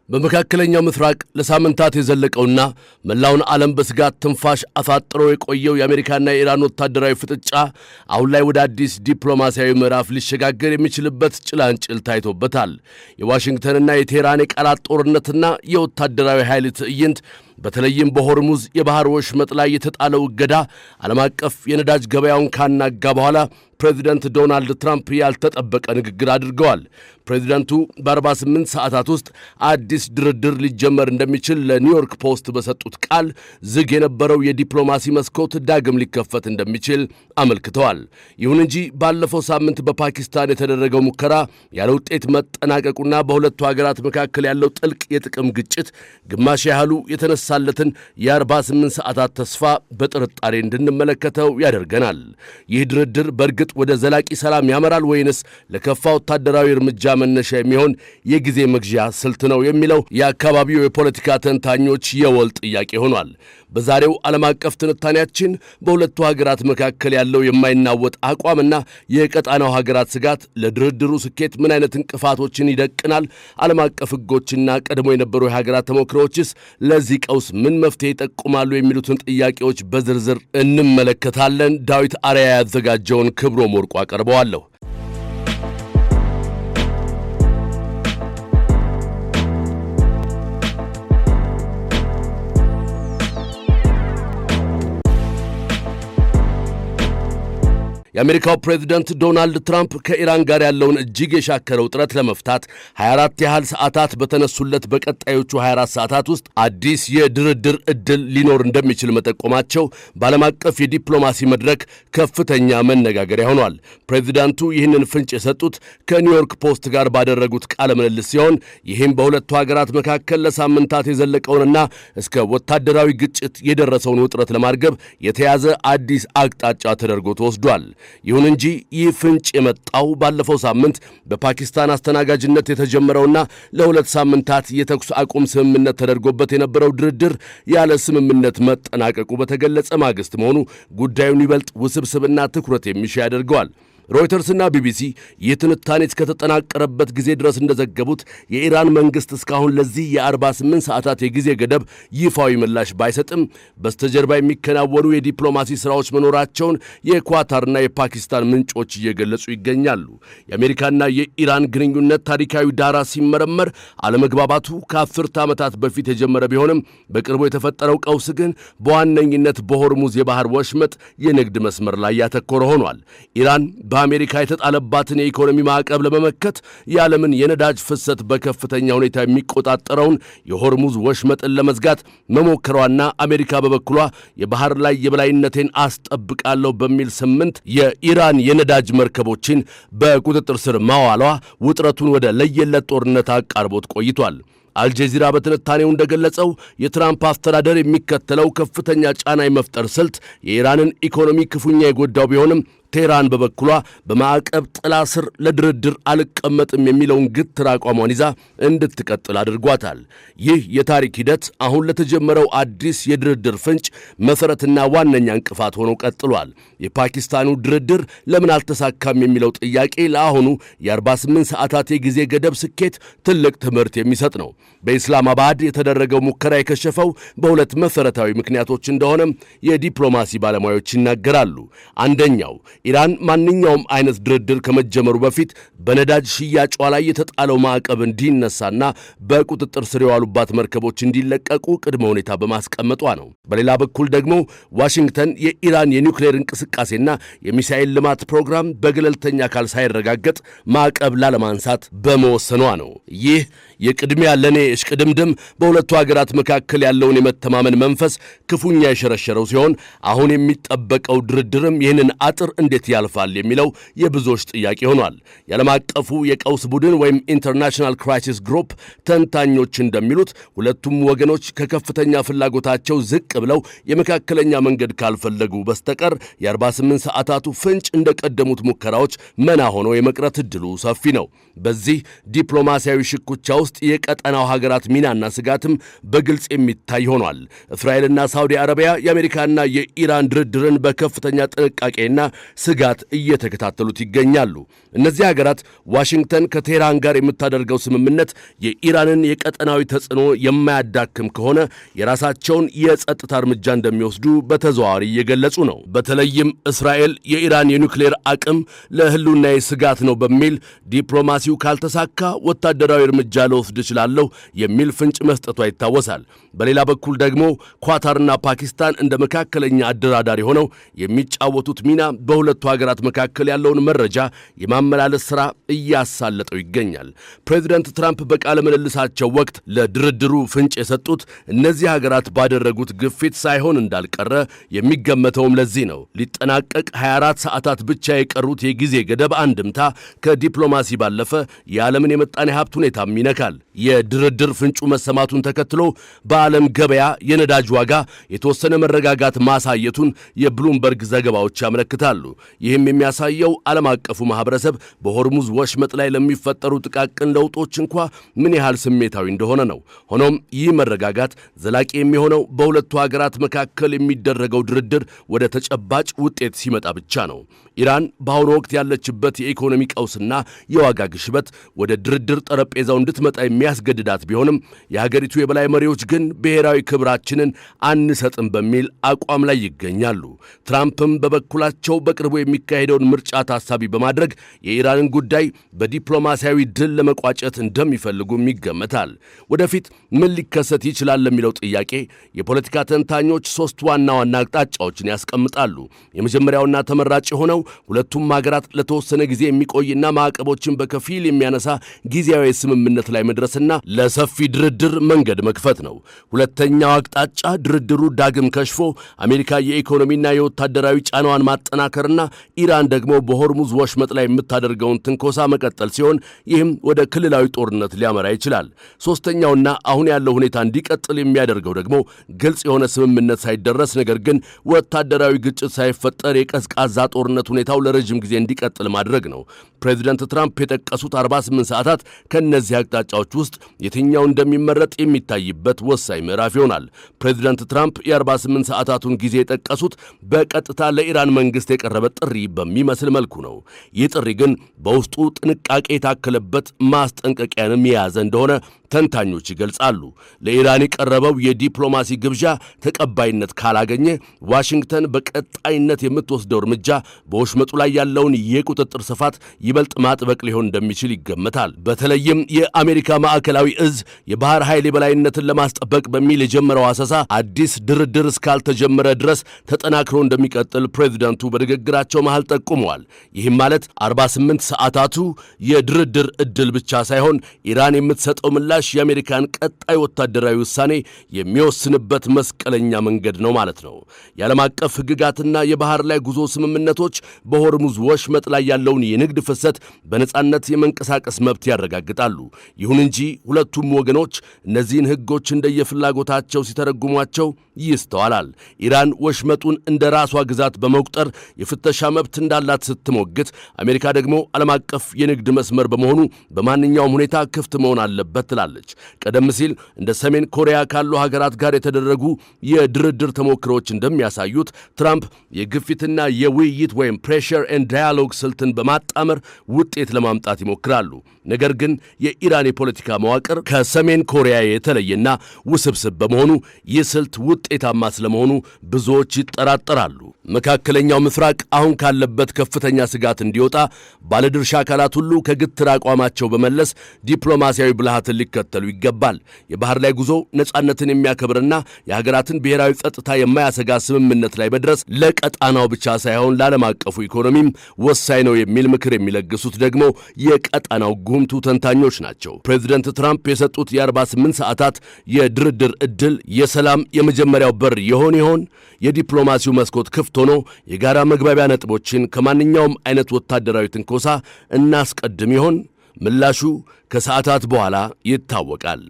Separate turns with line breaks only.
በመካከለኛው ምስራቅ ለሳምንታት የዘለቀውና መላውን ዓለም በስጋት ትንፋሽ አሳጥሮ የቆየው የአሜሪካና የኢራን ወታደራዊ ፍጥጫ አሁን ላይ ወደ አዲስ ዲፕሎማሲያዊ ምዕራፍ ሊሸጋገር የሚችልበት ጭላንጭል ታይቶበታል። የዋሽንግተንና የቴህራን የቃላት ጦርነትና የወታደራዊ ኃይል ትዕይንት በተለይም በሆርሙዝ የባህር ወሽመጥ ላይ የተጣለው እገዳ ዓለም አቀፍ የነዳጅ ገበያውን ካናጋ በኋላ ፕሬዚደንት ዶናልድ ትራምፕ ያልተጠበቀ ንግግር አድርገዋል። ፕሬዚደንቱ በ48 ሰዓታት ውስጥ አዲስ ድርድር ሊጀመር እንደሚችል ለኒውዮርክ ፖስት በሰጡት ቃል ዝግ የነበረው የዲፕሎማሲ መስኮት ዳግም ሊከፈት እንደሚችል አመልክተዋል። ይሁን እንጂ ባለፈው ሳምንት በፓኪስታን የተደረገው ሙከራ ያለ ውጤት መጠናቀቁና በሁለቱ ሀገራት መካከል ያለው ጥልቅ የጥቅም ግጭት ግማሽ ያህሉ የተነሳለትን የ48 ሰዓታት ተስፋ በጥርጣሬ እንድንመለከተው ያደርገናል። ይህ ድርድር በእርግጥ ወደ ዘላቂ ሰላም ያመራል ወይንስ ለከፋ ወታደራዊ እርምጃ መነሻ የሚሆን የጊዜ መግዣ ስልት ነው የሚለው የአካባቢው የፖለቲካ ተንታኞች የወል ጥያቄ ሆኗል። በዛሬው ዓለም አቀፍ ትንታኔያችን በሁለቱ ሀገራት መካከል ያለው የማይናወጥ አቋምና የቀጣናው ሀገራት ስጋት ለድርድሩ ስኬት ምን አይነት እንቅፋቶችን ይደቅናል፣ ዓለም አቀፍ ሕጎችና ቀድሞ የነበሩ የሀገራት ተሞክሮዎችስ ለዚህ ቀውስ ምን መፍትሄ ይጠቁማሉ የሚሉትን ጥያቄዎች በዝርዝር እንመለከታለን። ዳዊት አርያ ያዘጋጀውን ክብሮም ወርቁ አቀርበዋለሁ። የአሜሪካው ፕሬዝዳንት ዶናልድ ትራምፕ ከኢራን ጋር ያለውን እጅግ የሻከረው ውጥረት ለመፍታት 24 ያህል ሰዓታት በተነሱለት በቀጣዮቹ 24 ሰዓታት ውስጥ አዲስ የድርድር ዕድል ሊኖር እንደሚችል መጠቆማቸው በዓለም አቀፍ የዲፕሎማሲ መድረክ ከፍተኛ መነጋገሪያ ሆኗል። ፕሬዝዳንቱ ይህንን ፍንጭ የሰጡት ከኒውዮርክ ፖስት ጋር ባደረጉት ቃለ ምልልስ ሲሆን ይህም በሁለቱ ሀገራት መካከል ለሳምንታት የዘለቀውንና እስከ ወታደራዊ ግጭት የደረሰውን ውጥረት ለማርገብ የተያዘ አዲስ አቅጣጫ ተደርጎ ተወስዷል። ይሁን እንጂ ይህ ፍንጭ የመጣው ባለፈው ሳምንት በፓኪስታን አስተናጋጅነት የተጀመረውና ለሁለት ሳምንታት የተኩስ አቁም ስምምነት ተደርጎበት የነበረው ድርድር ያለ ስምምነት መጠናቀቁ በተገለጸ ማግስት መሆኑ ጉዳዩን ይበልጥ ውስብስብና ትኩረት የሚሻ ያደርገዋል። ሮይተርስና ቢቢሲ ይህ ትንታኔ እስከተጠናቀረበት ጊዜ ድረስ እንደዘገቡት የኢራን መንግሥት እስካሁን ለዚህ የ48 ሰዓታት የጊዜ ገደብ ይፋዊ ምላሽ ባይሰጥም በስተጀርባ የሚከናወኑ የዲፕሎማሲ ሥራዎች መኖራቸውን የኳታርና የፓኪስታን ምንጮች እየገለጹ ይገኛሉ። የአሜሪካና የኢራን ግንኙነት ታሪካዊ ዳራ ሲመረመር አለመግባባቱ ከአስርተ ዓመታት በፊት የጀመረ ቢሆንም በቅርቡ የተፈጠረው ቀውስ ግን በዋነኝነት በሆርሙዝ የባህር ወሽመጥ የንግድ መስመር ላይ ያተኮረ ሆኗል። ኢራን በአሜሪካ የተጣለባትን የኢኮኖሚ ማዕቀብ ለመመከት የዓለምን የነዳጅ ፍሰት በከፍተኛ ሁኔታ የሚቆጣጠረውን የሆርሙዝ ወሽመጥን ለመዝጋት መሞከሯና አሜሪካ በበኩሏ የባህር ላይ የበላይነቴን አስጠብቃለሁ በሚል 8 የኢራን የነዳጅ መርከቦችን በቁጥጥር ስር ማዋሏ ውጥረቱን ወደ ለየለት ጦርነት አቃርቦት ቆይቷል። አልጀዚራ በትንታኔው እንደገለጸው የትራምፕ አስተዳደር የሚከተለው ከፍተኛ ጫና የመፍጠር ስልት የኢራንን ኢኮኖሚ ክፉኛ የጎዳው ቢሆንም ቴህራን በበኩሏ በማዕቀብ ጥላ ስር ለድርድር አልቀመጥም የሚለውን ግትር አቋሟን ይዛ እንድትቀጥል አድርጓታል። ይህ የታሪክ ሂደት አሁን ለተጀመረው አዲስ የድርድር ፍንጭ መሠረትና ዋነኛ እንቅፋት ሆኖ ቀጥሏል። የፓኪስታኑ ድርድር ለምን አልተሳካም የሚለው ጥያቄ ለአሁኑ የ48 ሰዓታት የጊዜ ገደብ ስኬት ትልቅ ትምህርት የሚሰጥ ነው። በኢስላማባድ የተደረገው ሙከራ የከሸፈው በሁለት መሠረታዊ ምክንያቶች እንደሆነም የዲፕሎማሲ ባለሙያዎች ይናገራሉ። አንደኛው ኢራን ማንኛውም አይነት ድርድር ከመጀመሩ በፊት በነዳጅ ሽያጯ ላይ የተጣለው ማዕቀብ እንዲነሳና በቁጥጥር ስር የዋሉባት መርከቦች እንዲለቀቁ ቅድመ ሁኔታ በማስቀመጧ ነው። በሌላ በኩል ደግሞ ዋሽንግተን የኢራን የኒውክሌር እንቅስቃሴና የሚሳኤል ልማት ፕሮግራም በገለልተኛ አካል ሳይረጋገጥ ማዕቀብ ላለማንሳት በመወሰኗ ነው። ይህ የቅድሚያ ለኔ እሽቅድምድም በሁለቱ ሀገራት መካከል ያለውን የመተማመን መንፈስ ክፉኛ የሸረሸረው ሲሆን አሁን የሚጠበቀው ድርድርም ይህንን አጥር እንዴት ያልፋል የሚለው የብዙዎች ጥያቄ ሆኗል። የዓለም አቀፉ የቀውስ ቡድን ወይም ኢንተርናሽናል ክራይሲስ ግሩፕ ተንታኞች እንደሚሉት ሁለቱም ወገኖች ከከፍተኛ ፍላጎታቸው ዝቅ ብለው የመካከለኛ መንገድ ካልፈለጉ በስተቀር የ48 ሰዓታቱ ፍንጭ እንደቀደሙት ሙከራዎች መና ሆኖ የመቅረት ዕድሉ ሰፊ ነው። በዚህ ዲፕሎማሲያዊ ሽኩቻ ውስጥ የቀጠናው ሀገራት ሚናና ስጋትም በግልጽ የሚታይ ሆኗል። እስራኤልና ሳውዲ አረቢያ የአሜሪካና የኢራን ድርድርን በከፍተኛ ጥንቃቄና ስጋት እየተከታተሉት ይገኛሉ። እነዚህ ሀገራት ዋሽንግተን ከቴህራን ጋር የምታደርገው ስምምነት የኢራንን የቀጠናዊ ተጽዕኖ የማያዳክም ከሆነ የራሳቸውን የጸጥታ እርምጃ እንደሚወስዱ በተዘዋዋሪ እየገለጹ ነው። በተለይም እስራኤል የኢራን የኒውክሌር አቅም ለህልውናዬ ስጋት ነው በሚል ዲፕሎማሲው ካልተሳካ ወታደራዊ እርምጃ ልወስድ እችላለሁ የሚል ፍንጭ መስጠቷ ይታወሳል። በሌላ በኩል ደግሞ ኳታርና ፓኪስታን እንደ መካከለኛ አደራዳሪ ሆነው የሚጫወቱት ሚና በሁለቱ ሀገራት መካከል ያለውን መረጃ የማመላለስ ሥራ እያሳለጠው ይገኛል። ፕሬዚደንት ትራምፕ በቃለ ምልልሳቸው ወቅት ለድርድሩ ፍንጭ የሰጡት እነዚህ ሀገራት ባደረጉት ግፊት ሳይሆን እንዳልቀረ የሚገመተውም ለዚህ ነው። ሊጠናቀቅ 24 ሰዓታት ብቻ የቀሩት የጊዜ ገደብ አንድምታ ከዲፕሎማሲ ባለፈ የዓለምን የመጣኔ ሀብት ሁኔታም ይነካል። የድርድር ፍንጩ መሰማቱን ተከትሎ በዓለም ገበያ የነዳጅ ዋጋ የተወሰነ መረጋጋት ማሳየቱን የብሉምበርግ ዘገባዎች ያመለክታሉ። ይህም የሚያሳየው ዓለም አቀፉ ማህበረሰብ በሆርሙዝ ወሽመጥ ላይ ለሚፈጠሩ ጥቃቅን ለውጦች እንኳ ምን ያህል ስሜታዊ እንደሆነ ነው። ሆኖም ይህ መረጋጋት ዘላቂ የሚሆነው በሁለቱ ሀገራት መካከል የሚደረገው ድርድር ወደ ተጨባጭ ውጤት ሲመጣ ብቻ ነው። ኢራን በአሁኑ ወቅት ያለችበት የኢኮኖሚ ቀውስና የዋጋ ግሽበት ወደ ድርድር ጠረጴዛው እንድትመጣ የሚያስገድዳት ቢሆንም የሀገሪቱ የበላይ መሪዎች ግን ብሔራዊ ክብራችንን አንሰጥም በሚል አቋም ላይ ይገኛሉ። ትራምፕም በበኩላቸው በቅርቡ የሚካሄደውን ምርጫ ታሳቢ በማድረግ የኢራንን ጉዳይ በዲፕሎማሲያዊ ድል ለመቋጨት እንደሚፈልጉም ይገመታል። ወደፊት ምን ሊከሰት ይችላል ለሚለው ጥያቄ የፖለቲካ ተንታኞች ሶስት ዋና ዋና አቅጣጫዎችን ያስቀምጣሉ። የመጀመሪያውና ተመራጭ የሆነው ሁለቱም ሀገራት ለተወሰነ ጊዜ የሚቆይና ማዕቀቦችን በከፊል የሚያነሳ ጊዜያዊ ስምምነት ላይ መድረስና ለሰፊ ድርድር መንገድ መክፈት ነው። ሁለተኛው አቅጣጫ ድርድሩ ዳግም ከሽፎ አሜሪካ የኢኮኖሚና የወታደራዊ ጫናዋን ማጠናከርና ኢራን ደግሞ በሆርሙዝ ወሽመጥ ላይ የምታደርገውን ትንኮሳ መቀጠል ሲሆን ይህም ወደ ክልላዊ ጦርነት ሊያመራ ይችላል። ሶስተኛውና አሁን ያለው ሁኔታ እንዲቀጥል የሚያደርገው ደግሞ ግልጽ የሆነ ስምምነት ሳይደረስ ነገር ግን ወታደራዊ ግጭት ሳይፈጠር የቀዝቃዛ ጦርነት ሁኔታው ለረጅም ጊዜ እንዲቀጥል ማድረግ ነው። ፕሬዚደንት ትራምፕ የጠቀሱት 48 ሰዓታት ከእነዚህ አቅጣጫዎች ውስጥ የትኛው እንደሚመረጥ የሚታይበት ወሳኝ ምዕራፍ ይሆናል። ፕሬዚደንት ትራምፕ የ48 ሰዓታቱን ጊዜ የጠቀሱት በቀጥታ ለኢራን መንግሥት የቀረበ ጥሪ በሚመስል መልኩ ነው። ይህ ጥሪ ግን በውስጡ ጥንቃቄ የታከለበት ማስጠንቀቂያንም የያዘ እንደሆነ ተንታኞች ይገልጻሉ። ለኢራን የቀረበው የዲፕሎማሲ ግብዣ ተቀባይነት ካላገኘ ዋሽንግተን በቀጣይነት የምትወስደው እርምጃ በወሽመጡ ላይ ያለውን የቁጥጥር ስፋት ይበልጥ ማጥበቅ ሊሆን እንደሚችል ይገመታል። በተለይም የአሜሪካ ማዕከላዊ እዝ የባህር ኃይል የበላይነትን ለማስጠበቅ በሚል የጀመረው አሰሳ አዲስ ድርድር እስካልተጀመረ ድረስ ተጠናክሮ እንደሚቀጥል ፕሬዚደንቱ በንግግራቸው መሃል ጠቁመዋል። ይህም ማለት 48 ሰዓታቱ የድርድር ዕድል ብቻ ሳይሆን ኢራን የምትሰጠው ምላሽ የአሜሪካን ቀጣይ ወታደራዊ ውሳኔ የሚወስንበት መስቀለኛ መንገድ ነው ማለት ነው። የዓለም አቀፍ ሕግጋትና የባህር ላይ ጉዞ ስምምነቶች በሆርሙዝ ወሽመጥ ላይ ያለውን የንግድ ፍሰት በነጻነት የመንቀሳቀስ መብት ያረጋግጣሉ። ይሁን እንጂ ሁለቱም ወገኖች እነዚህን ሕጎች እንደየፍላጎታቸው ሲተረጉሟቸው ይስተዋላል። ኢራን ወሽመጡን እንደ ራሷ ግዛት በመቁጠር የፍተሻ መብት እንዳላት ስትሞግት፣ አሜሪካ ደግሞ ዓለም አቀፍ የንግድ መስመር በመሆኑ በማንኛውም ሁኔታ ክፍት መሆን አለበት ትላለች። ቀደም ሲል እንደ ሰሜን ኮሪያ ካሉ ሀገራት ጋር የተደረጉ የድርድር ተሞክሮች እንደሚያሳዩት ትራምፕ የግፊትና የውይይት ወይም ፕሬሸር ኤንድ ዳያሎግ ስልትን በማጣመር ውጤት ለማምጣት ይሞክራሉ። ነገር ግን የኢራን የፖለቲካ መዋቅር ከሰሜን ኮሪያ የተለየና ውስብስብ በመሆኑ ይህ ስልት ውጤታማ ስለመሆኑ ብዙዎች ይጠራጠራሉ። መካከለኛው ምስራቅ አሁን ካለበት ከፍተኛ ስጋት እንዲወጣ ባለድርሻ አካላት ሁሉ ከግትር አቋማቸው በመለስ ዲፕሎማሲያዊ ብልሃትን ሊከተሉ ይገባል። የባህር ላይ ጉዞ ነጻነትን የሚያከብርና የሀገራትን ብሔራዊ ጸጥታ የማያሰጋ ስምምነት ላይ መድረስ ለቀጣናው ብቻ ሳይሆን ለዓለም አቀፉ ኢኮኖሚም ወሳኝ ነው የሚል ምክር የሚለግሱት ደግሞ የቀጣናው ጉምቱ ተንታኞች ናቸው። ፕሬዚደንት ትራምፕ የሰጡት የ48 ሰዓታት የድርድር ዕድል የሰላም የመጀመሪያው በር ይሆን? የዲፕሎማሲው መስኮት ክፍት ሆኖ የጋራ መግባቢያ ነጥቦችን ከማንኛውም አይነት ወታደራዊ ትንኮሳ እናስቀድም ይሆን? ምላሹ ከሰዓታት በኋላ ይታወቃል።